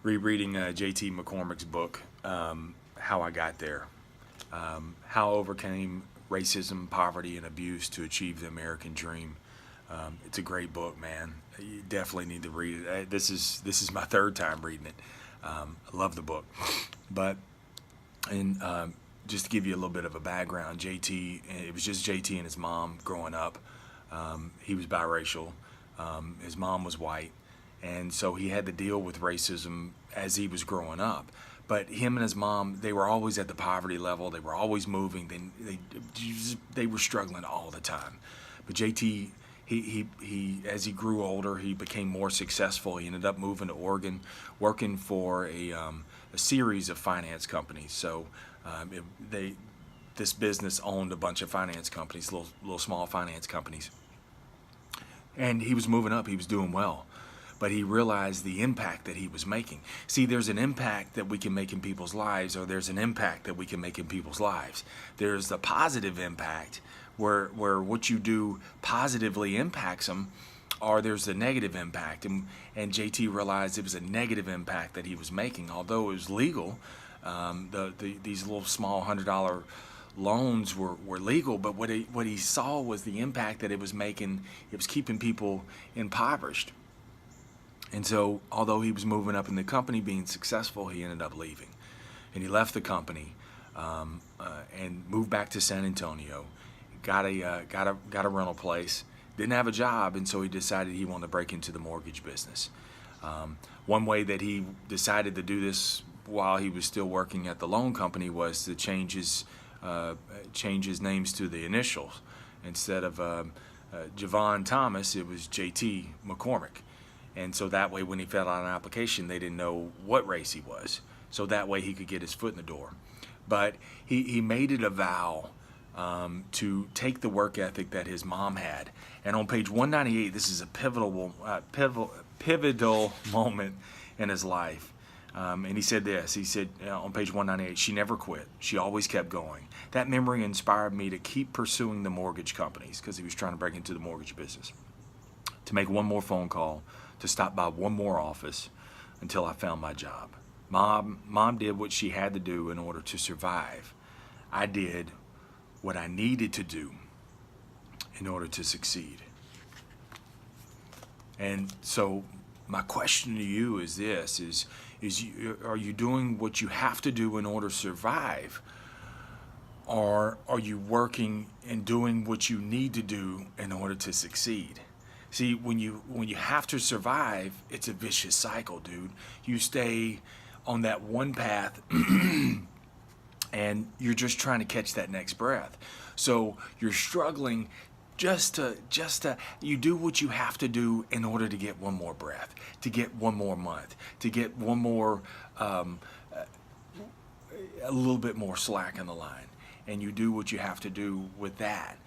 rereading J.T. McCormick's book, How I Got There, How I Overcame Racism, Poverty, and Abuse to Achieve the American Dream. It's a great book, man. You definitely need to read it. This is my third time reading it. I love the book, but and just to give you a little bit of a background, JT, it was just JT and his mom growing up. He was biracial. His mom was white, and so he had to deal with racism as he was growing up. But him and his mom, they were always at the poverty level. They were always moving. They were struggling all the time. But JT, he as he grew older, he became more successful. He ended up moving to Oregon, working for a series of finance companies. So this business owned a bunch of finance companies, little small finance companies. And he was moving up. He was doing well. But he realized the impact that he was making. See, there's an impact that we can make in people's lives, or there's an impact that we can make in people's lives. There's the positive impact where what you do positively impacts them, or there's the negative impact. And JT realized it was a negative impact that he was making. Although it was legal, these little small $100 loans were legal, but what he saw was the impact that it was making. It was keeping people impoverished. And so, although he was moving up in the company, being successful, he ended up leaving. And he left the company and moved back to San Antonio. Got a rental place. Didn't have a job, and so he decided he wanted to break into the mortgage business. One way that he decided to do this while he was still working at the loan company was to change his names to the initials. Instead of Javon Thomas, it was J.T. McCormick. And so that way, when he filled out an application, they didn't know what race he was. So that way he could get his foot in the door. But he made it a vow to take the work ethic that his mom had. And on page 198, this is a pivotal moment in his life. And he said this, he said on page 198, she never quit. She always kept going. That memory inspired me to keep pursuing the mortgage companies, because he was trying to break into the mortgage business, to make one more phone call, to stop by one more office until I found my job. Mom did what she had to do in order to survive. I did what I needed to do in order to succeed. And so my question to you is this, are you doing what you have to do in order to survive? Or are you working and doing what you need to do in order to succeed? See, when you have to survive, it's a vicious cycle, dude. You stay on that one path and you're just trying to catch that next breath. So you're struggling just to you do what you have to do in order to get one more breath, to get one more month, to get one more a little bit more slack in the line. And you do what you have to do with that.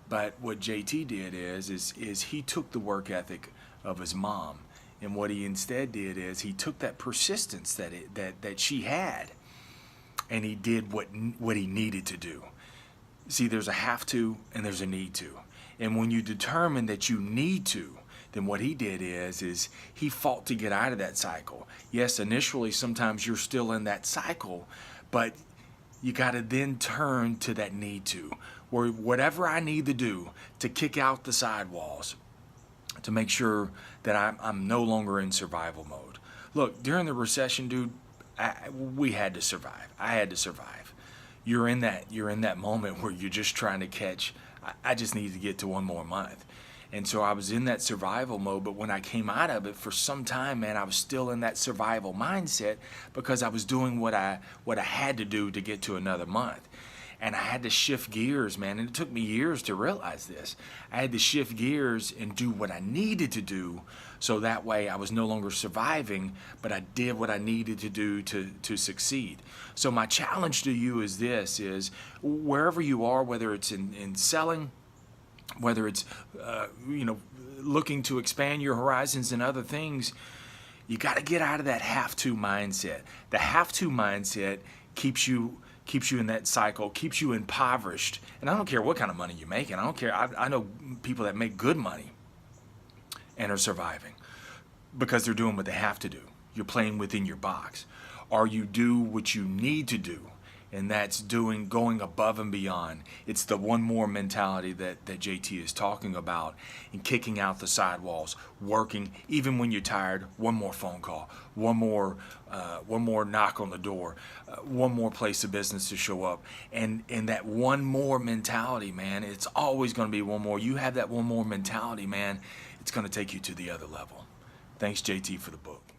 But what JT did is he took the work ethic of his mom, and what he instead did is he took that persistence that she had, and he did what he needed to do. See, there's a have to and there's a need to, and when you determine that you need to, then what he did is he fought to get out of that cycle. Yes, initially sometimes you're still in that cycle, but you got to then turn to that need to, where whatever I need to do to kick out the sidewalls, to make sure that I'm no longer in survival mode. Look, during the recession, dude, we had to survive. I had to survive. You're in that moment where you're just trying to catch. I just need to get to one more month. And so I was in that survival mode, but when I came out of it, for some time, man, I was still in that survival mindset because I was doing what I had to do to get to another month. And I had to shift gears, man, and it took me years to realize this. I had to shift gears and do what I needed to do, so that way I was no longer surviving, but I did what I needed to do to succeed. So my challenge to you is this, is wherever you are, whether it's in selling, whether it's looking to expand your horizons and other things, you got to get out of that have-to mindset. The have-to mindset keeps you in that cycle, keeps you impoverished. And I don't care what kind of money you're making. I don't care. I know people that make good money and are surviving because they're doing what they have to do. you're playing within your box. Or you do what you need to do, and that's going above and beyond. It's the one more mentality that JT is talking about, and kicking out the sidewalls, working even when you're tired. One more phone call, one more knock on the door, one more place of business to show up, and that one more mentality, man. It's always going to be one more. You have that one more mentality, man. It's going to take you to the other level. Thanks, JT, for the book.